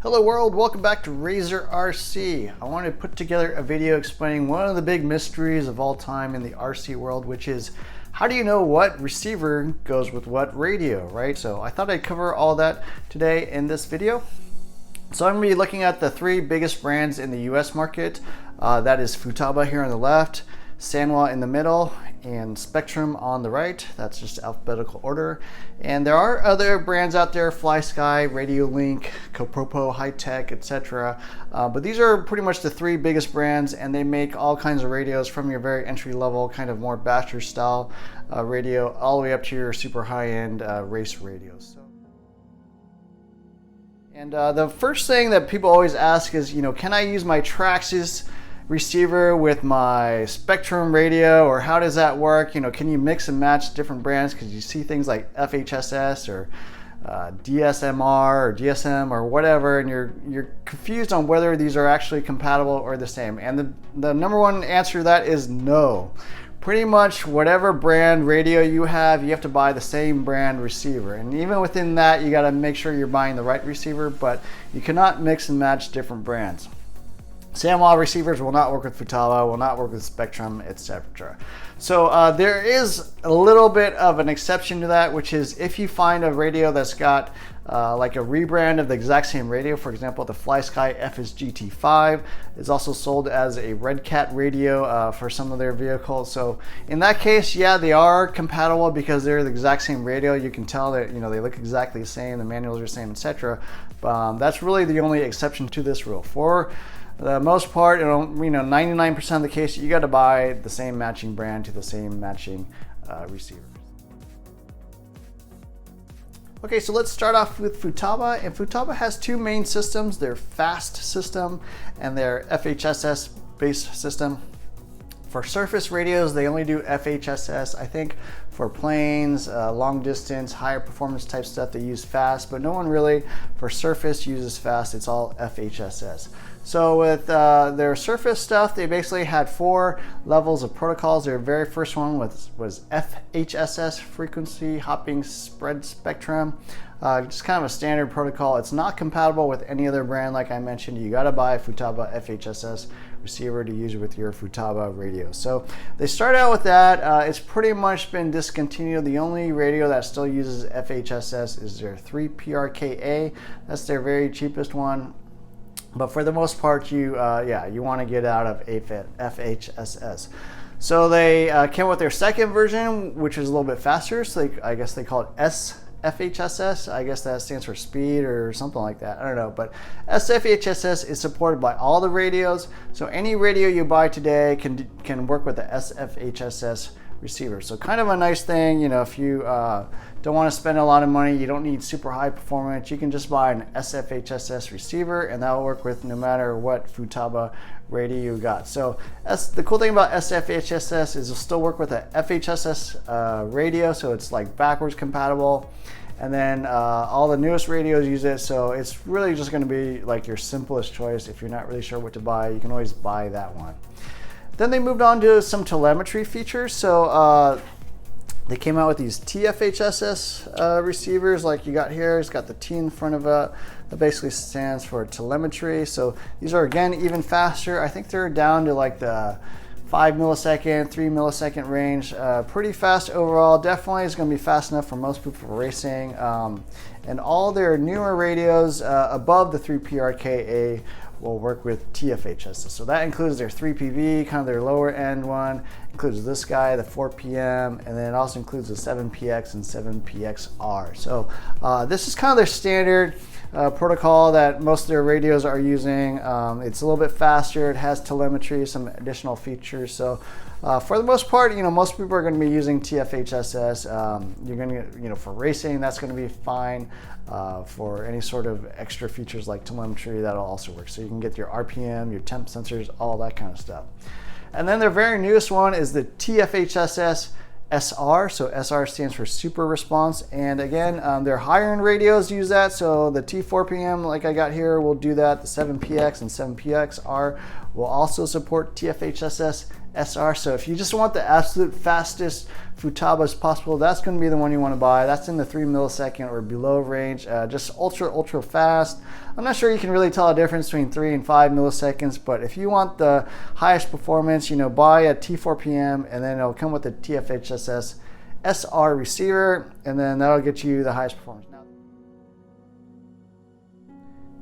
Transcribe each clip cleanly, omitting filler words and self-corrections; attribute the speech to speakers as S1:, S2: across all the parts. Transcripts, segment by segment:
S1: Hello world, welcome back to Razor RC. I wanted to put together a video explaining one of the big mysteries of all time in the RC world, which is how do you know what receiver goes with what radio, right? So I thought I'd cover all that today in this video. So I'm going to be looking at the three biggest brands in the US market. That is Futaba here on the left, Sanwa in the middle, and Spektrum on the right. That's just alphabetical order. And there are other brands out there, FlySky, RadioLink, Copropo, High-Tech, etc. But these are pretty much the three biggest brands, and they make all kinds of radios from your very entry-level, kind of more basher style radio, all the way up to your super high-end race radios. And the first thing that people always ask is, can I use my Traxxas receiver with my Spektrum radio, or how does that work? Can you mix and match different brands? Because you see things like FHSS or DSMR or DSM or whatever, and you're confused on whether these are actually compatible or the same. And the number one answer to that is no. Pretty much whatever brand radio you have to buy the same brand receiver. And even within that, you got to make sure you're buying the right receiver, but you cannot mix and match different brands. Sanwa receivers will not work with Futaba, will not work with Spektrum, etc. So there is a little bit of an exception to that, which is if you find a radio that's got like a rebrand of the exact same radio. For example, the FlySky FSGT5 is also sold as a Red Cat radio for some of their vehicles. So in that case, yeah, they are compatible because they're the exact same radio. You can tell that they look exactly the same, the manuals are the same, etc. That's really the only exception to this rule. For the most part, 99% of the case, you got to buy the same matching brand to the same matching receiver. Okay, so let's start off with Futaba. And Futaba has two main systems: their fast system and their FHSS based system. For surface radios, they only do FHSS. I think for planes, long distance, higher performance type stuff, they use fast, but no one really for surface uses fast. It's all FHSS. So with their surface stuff, they basically had 4 levels of protocols. Their very first one was FHSS, frequency hopping spread spectrum. Just kind of a standard protocol. It's not compatible with any other brand. Like I mentioned, you got to buy a Futaba FHSS receiver to use with your Futaba radio. So they start out with that. It's pretty much been discontinued. The only radio that still uses FHSS is their 3PRKA. That's their very cheapest one. But for the most part, you want to get out of FHSS. So they came with their second version, which is a little bit faster. So I guess they call it S-FHSS. I guess that stands for speed or something like that. I don't know. But S-FHSS is supported by all the radios. So any radio you buy today can work with the S-FHSS receiver. So kind of a nice thing, if you don't want to spend a lot of money, you don't need super high performance, you can just buy an S-FHSS receiver and that will work with no matter what Futaba radio you got. So the cool thing about S-FHSS is it'll still work with a FHSS radio, so it's like backwards compatible. And then all the newest radios use it, so it's really just going to be like your simplest choice. If you're not really sure what to buy, you can always buy that one. Then they moved on to some telemetry features. So they came out with these T-FHSS receivers like you got here. It's got the T in front of it. That basically stands for telemetry. So these are, again, even faster. I think they're down to like the 5 millisecond, 3 millisecond range. Pretty fast overall. Definitely is going to be fast enough for most people for racing. And all their newer radios above the 3PRKA will work with T-FHSS. So that includes their 3PV, kind of their lower end one, includes this guy, the 4PM, and then it also includes the 7PX and 7PXR. So this is kind of their standard protocol that most of their radios are using. It's a little bit faster, it has telemetry, some additional features. So for the most part, most people are going to be using T-FHSS. You're going to get, for racing, that's going to be fine. For any sort of extra features like telemetry, that'll also work. So you can get your RPM, your temp sensors, all that kind of stuff. And then their very newest one is the T-FHSS SR. So SR stands for super response. And again, their higher end radios use that. So the T4PM, like I got here, will do that. The 7PX and 7PXR will also support T-FHSS SR. So if you just want the absolute fastest Futaba as possible, that's going to be the one you want to buy. That's in the 3 millisecond or below range, just ultra fast. I'm not sure you can really tell a difference between 3 and 5 milliseconds, but if you want the highest performance, buy a T4PM, and then it'll come with the T-FHSS SR receiver, and then that'll get you the highest performance.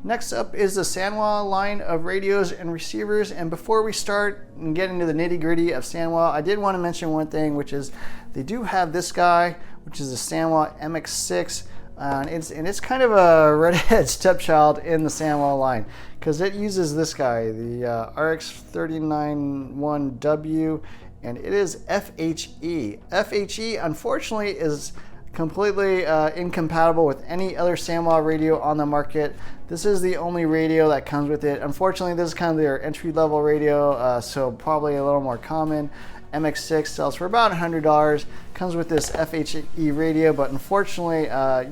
S1: Next up is the Sanwa line of radios and receivers, and before we start and get into the nitty-gritty of Sanwa, I did want to mention one thing, which is they do have this guy, which is the Sanwa MX6, and it's kind of a redhead stepchild in the Sanwa line, because it uses this guy, the RX391W, and it is FHE. FHE, unfortunately, is completely incompatible with any other Sanwa radio on the market. This is the only radio that comes with it. Unfortunately, this is kind of their entry-level radio, so probably a little more common. MX6 sells for about $100. Comes with this FHE radio, but unfortunately,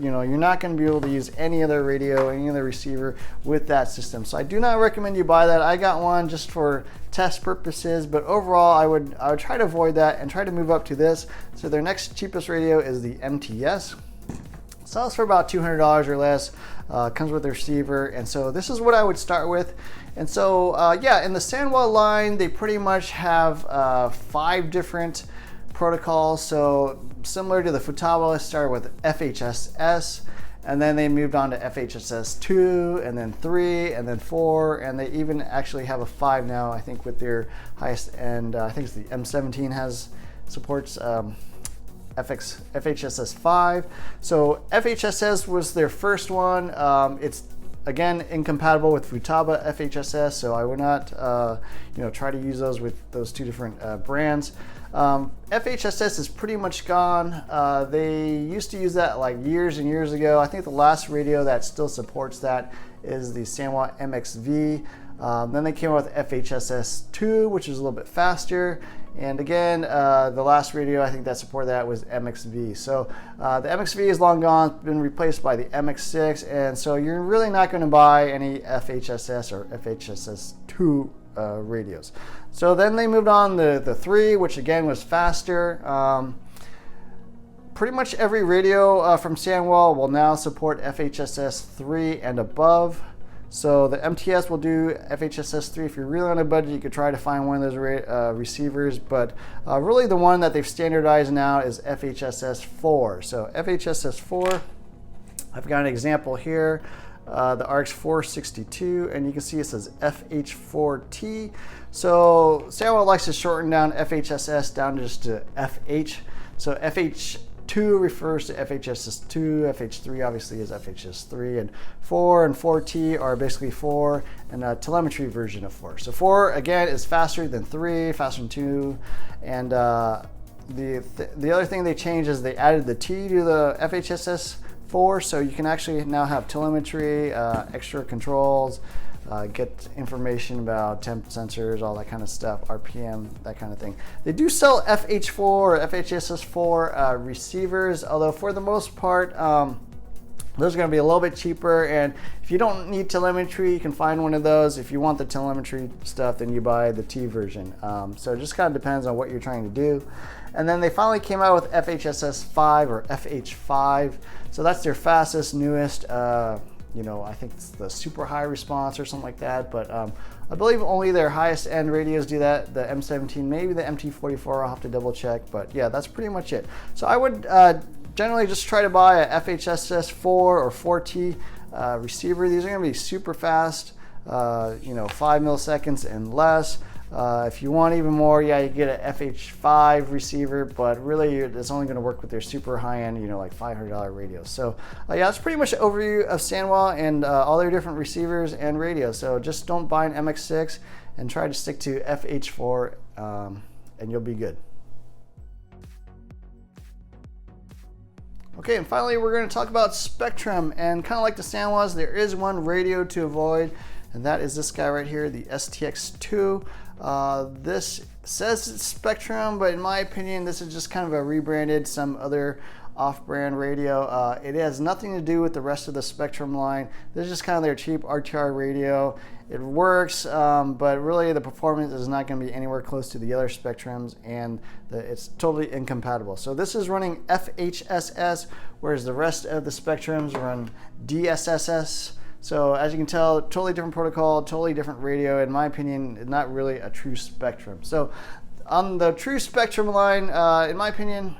S1: you're not going to be able to use any other radio, any other receiver with that system. So I do not recommend you buy that. I got one just for test purposes, but overall, I would try to avoid that and try to move up to this. So their next cheapest radio is the MTS. Sells for about $200 or less. Comes with a receiver, and so this is what I would start with. And so in the Sanwa line, they pretty much have 5 different protocols. So similar to the Futaba, started with FHSS, and then they moved on to FHSS 2, and then 3, and then 4, and they even actually have a 5 now, I think, with their highest end. I think it's the M17 supports FHSS 5. So FHSS was their first one. It's again incompatible with Futaba FHSS, so I would not try to use those with those 2 different brands. FHSS is pretty much gone. They used to use that like years and years ago. I think the last radio that still supports that is the Sanwa MXV. Then they came out with FHSS 2, which is a little bit faster. And again, the last radio I think that supported that was MXV. So the MXV is long gone, been replaced by the MX6, and so you're really not going to buy any FHSS or FHSS 2 radios. So then they moved on the 3, which again was faster. Pretty much every radio from Sanwa will now support FHSS 3 and above. So the MTS will do FHSS 3. If you're really on a budget, you could try to find one of those receivers, but really the one that they've standardized now is FHSS 4. So FHSS 4, I've got an example here, the RX 462, and you can see it says FH4T. So Sanwa likes to shorten down FHSS down just to FH. So FH2 refers to FHSS 2, FH3 obviously is FHSS 3, and 4 and 4T are basically 4 and a telemetry version of 4. So 4 again is faster than 3, faster than 2, and the other thing they changed is they added the T to the FHSS 4, so you can actually now have telemetry, extra controls, get information about temp sensors, all that kind of stuff, RPM, that kind of thing. They do sell FH4 or FHSS4 receivers, although for the most part, those are going to be a little bit cheaper, and if you don't need telemetry, you can find one of those. If you want the telemetry stuff, then you buy the T version. So it just kind of depends on what you're trying to do. And then they finally came out with FHSS 5 or FH5. So that's their fastest, newest, I think it's the super high response or something like that, but I believe only their highest end radios do that, the M17, maybe the MT44, I'll have to double check, but yeah, that's pretty much it. So I would generally just try to buy a FHSS 4 or 4T receiver. These are gonna be super fast, 5 milliseconds and less. If you want even more, yeah, you get an FH5 receiver, but really it's only going to work with their super high-end, like $500 radios. So yeah, that's pretty much an overview of Sanwa and all their different receivers and radios. So just don't buy an MX6 and try to stick to FH4 and you'll be good. Okay, and finally we're going to talk about Spektrum, and kind of like the Sanwas, there is one radio to avoid, and that is this guy right here, the STX2. This says it's Spektrum, but in my opinion, this is just kind of a rebranded, some other off-brand radio. It has nothing to do with the rest of the Spektrum line. This is just kind of their cheap RTR radio. It works, but really the performance is not going to be anywhere close to the other Spektrums, and it's totally incompatible. So this is running FHSS, whereas the rest of the Spektrums run DSSS. So as you can tell, totally different protocol, totally different radio. In my opinion, not really a true Spektrum. So on the true Spektrum line, in my opinion,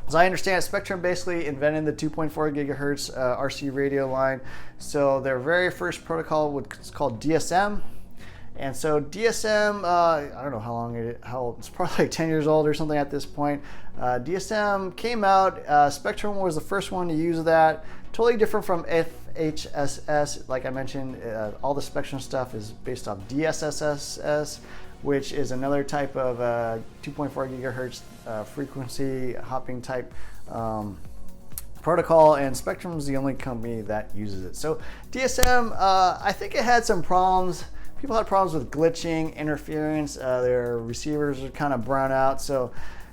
S1: as I understand it, Spektrum basically invented the 2.4 gigahertz RC radio line. So their very first protocol was called DSM. And so DSM, I don't know how long it's probably like 10 years old or something at this point. DSM came out, Spektrum was the first one to use that. Totally different from FHSS. Like I mentioned, all the Spektrum stuff is based off DSSS, which is another type of 2.4 gigahertz frequency hopping type protocol, and Spektrum is the only company that uses it. So DSM, I think it had some problems. People had problems with glitching, interference. Their receivers are kind of brown out, so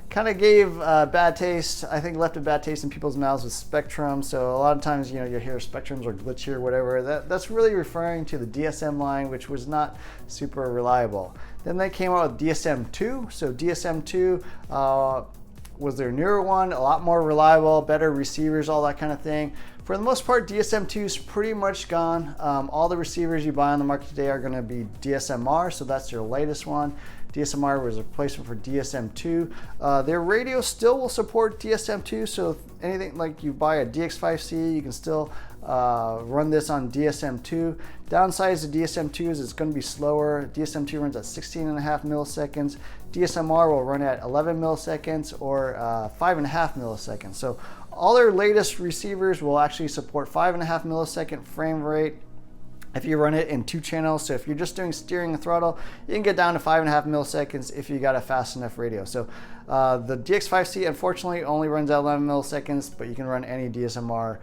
S1: kind of gave bad taste. I think left a bad taste in people's mouths with Spektrum. So a lot of times, you hear Spektrums are glitchy or whatever. That's really referring to the DSM line, which was not super reliable. Then they came out with DSM2. So DSM2 was their newer one, a lot more reliable, better receivers, all that kind of thing. For the most part, DSM2 is pretty much gone. All the receivers you buy on the market today are going to be DSMR, so that's their latest one. DSMR was a replacement for DSM2. Their radio still will support DSM2, so anything like you buy a DX5C, you can still run this on DSM2. Downsides of DSM2 is it's going to be slower. DSM2 runs at 16.5 milliseconds. DSMR will run at 11 milliseconds or 5.5 milliseconds. So all their latest receivers will actually support 5.5 millisecond frame rate if you run it in 2 channels. So if you're just doing steering and throttle, you can get down to 5.5 milliseconds if you got a fast enough radio. So the DX5C unfortunately only runs at 11 milliseconds, but you can run any DSMR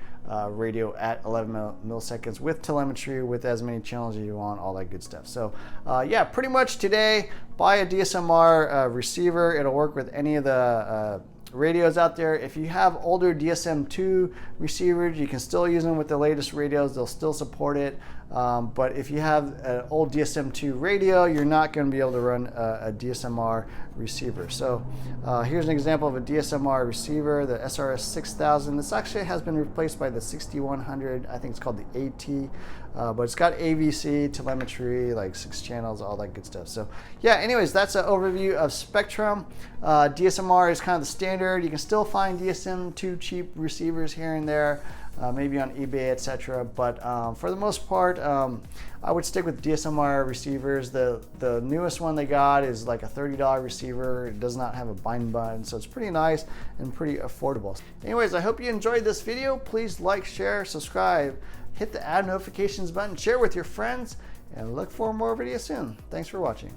S1: radio at 11 milliseconds with telemetry, with as many channels as you want, all that good stuff. So yeah, pretty much today, buy a DSMR receiver. It'll work with any of the radios out there. If you have older DSM2 receivers, you can still use them with the latest radios. They'll still support it. But if you have an old DSM2 radio, you're not going to be able to run a DSMR receiver. So here's an example of a DSMR receiver, the SRS 6000. This actually has been replaced by the 6100. I think it's called the AT. But it's got AVC, telemetry, like 6 channels, all that good stuff. So yeah, anyways, that's an overview of Spektrum. DSMR is kind of the standard. You can still find DSM2 cheap receivers here and there, maybe on eBay, etc. But for the most part, I would stick with DSMR receivers. The newest one they got is like a $30 receiver. It does not have a bind button, so it's pretty nice and pretty affordable. Anyways, I hope you enjoyed this video. Please like, share, subscribe, hit the add notifications button, share with your friends, and look for more videos soon. Thanks for watching.